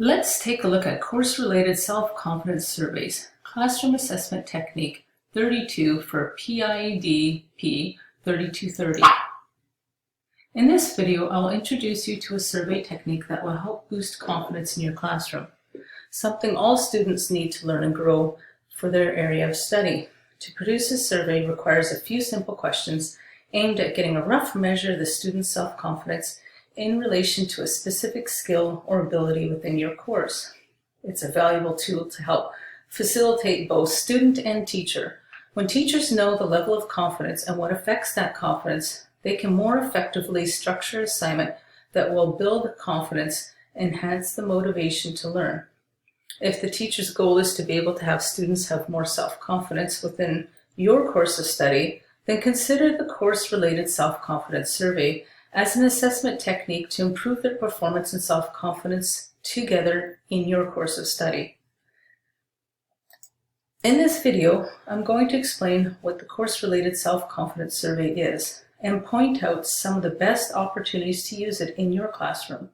Let's take a look at course-related self-confidence surveys, classroom assessment technique 32 for PIDP 3230. In this video, I'll introduce you to a survey technique that will help boost confidence in your classroom, something all students need to learn and grow for their area of study. To produce this survey requires a few simple questions aimed at getting a rough measure of the student's self-confidence in relation to a specific skill or ability within your course. It's a valuable tool to help facilitate both student and teacher. When teachers know the level of confidence and what affects that confidence, they can more effectively structure assignment that will build confidence and enhance the motivation to learn. If the teacher's goal is to be able to have students have more self-confidence within your course of study, then consider the course-related self-confidence survey as an assessment technique to improve their performance and self-confidence together in your course of study. In this video, I'm going to explain what the course-related self-confidence survey is and point out some of the best opportunities to use it in your classroom.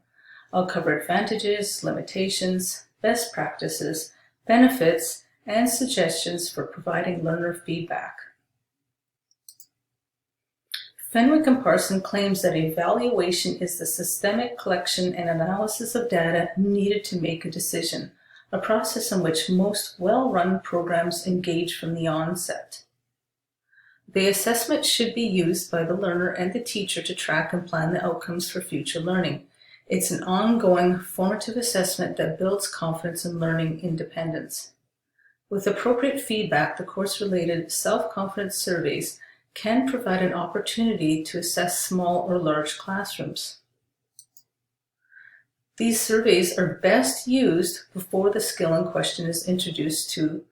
I'll cover advantages, limitations, best practices, benefits, and suggestions for providing learner feedback. Fenwick and Parson claims that evaluation is the systemic collection and analysis of data needed to make a decision, a process in which most well-run programs engage from the onset. The assessment should be used by the learner and the teacher to track and plan the outcomes for future learning. It's an ongoing, formative assessment that builds confidence in learning independence. With appropriate feedback, the course-related self-confidence surveys can provide an opportunity to assess small or large classrooms. These surveys are best used before the skill in question is introduced to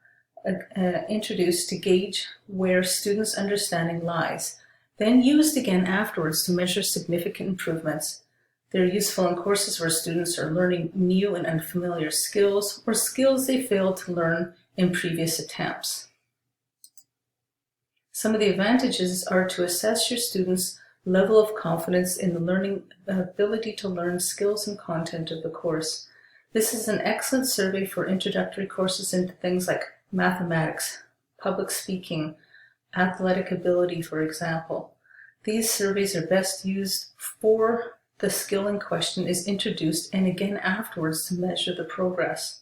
gauge where students' understanding lies, then used again afterwards to measure significant improvements. They're useful in courses where students are learning new and unfamiliar skills or skills they failed to learn in previous attempts. Some of the advantages are to assess your students' level of confidence in the learning ability to learn skills and content of the course. This is an excellent survey for introductory courses into things like mathematics, public speaking, athletic ability, for example. These surveys are best used before the skill in question is introduced and again afterwards to measure the progress.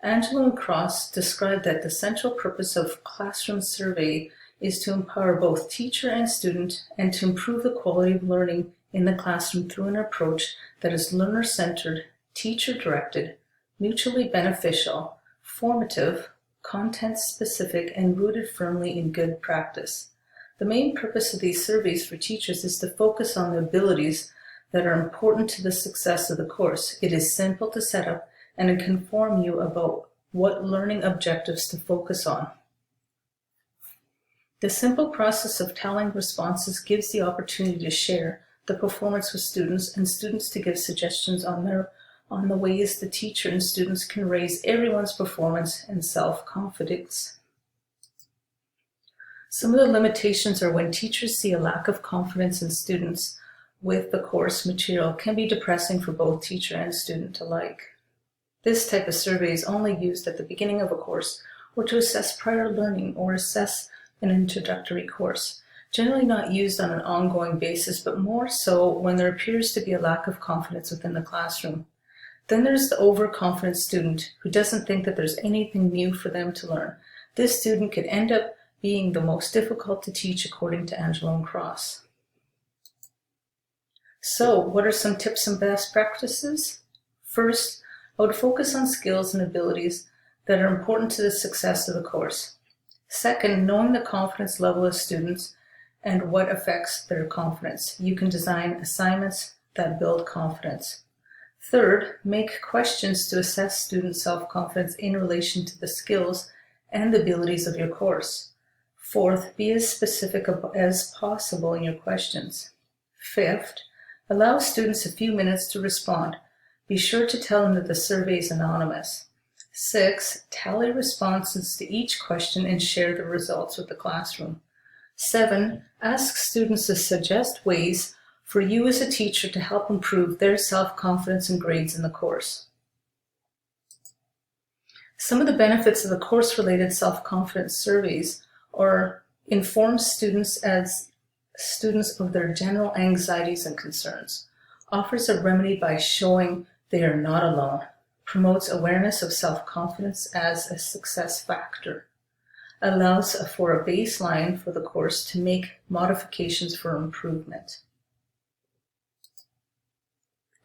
Angelo and Cross described that the central purpose of classroom survey is to empower both teacher and student and to improve the quality of learning in the classroom through an approach that is learner-centered, teacher-directed, mutually beneficial, formative, content-specific, and rooted firmly in good practice. The main purpose of these surveys for teachers is to focus on the abilities that are important to the success of the course. It is simple to set up and it can inform you about what learning objectives to focus on. The simple process of tallying responses gives the opportunity to share the performance with students and students to give suggestions on the ways the teacher and students can raise everyone's performance and self-confidence. Some of the limitations are when teachers see a lack of confidence in students with the course material can be depressing for both teacher and student alike. This type of survey is only used at the beginning of a course or to assess prior learning or assess an introductory course, generally not used on an ongoing basis, but more so when there appears to be a lack of confidence within the classroom. Then there's the overconfident student who doesn't think that there's anything new for them to learn. This student could end up being the most difficult to teach according to Angelo and Cross. So, what are some tips and best practices? First, I would focus on skills and abilities that are important to the success of the course. Second, knowing the confidence level of students and what affects their confidence. You can design assignments that build confidence. Third, make questions to assess student self-confidence in relation to the skills and abilities of your course. Fourth, be as specific as possible in your questions. Fifth, allow students a few minutes to respond. Be sure to tell them that the survey is anonymous. 6, tally responses to each question and share the results with the classroom. 7, ask students to suggest ways for you as a teacher to help improve their self-confidence and grades in the course. Some of the benefits of the course-related self-confidence surveys are inform students as students of their general anxieties and concerns, offers a remedy by showing they are not alone, promotes awareness of self-confidence as a success factor, allows for a baseline for the course to make modifications for improvement.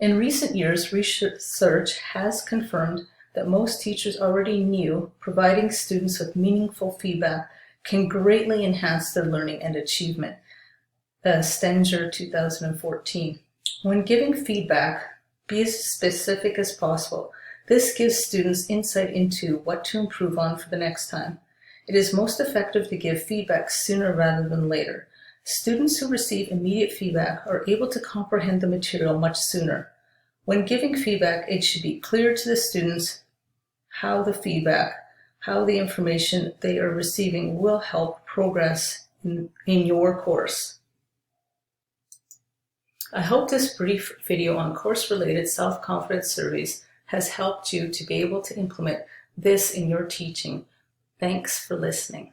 In recent years, research has confirmed that most teachers already knew providing students with meaningful feedback can greatly enhance their learning and achievement. Stenger 2014. When giving feedback, be as specific as possible. This gives students insight into what to improve on for the next time. It is most effective to give feedback sooner rather than later. Students who receive immediate feedback are able to comprehend the material much sooner. When giving feedback, it should be clear to the students how the information they are receiving will help progress in your course. I hope this brief video on course-related self-confidence surveys has helped you to be able to implement this in your teaching. Thanks for listening.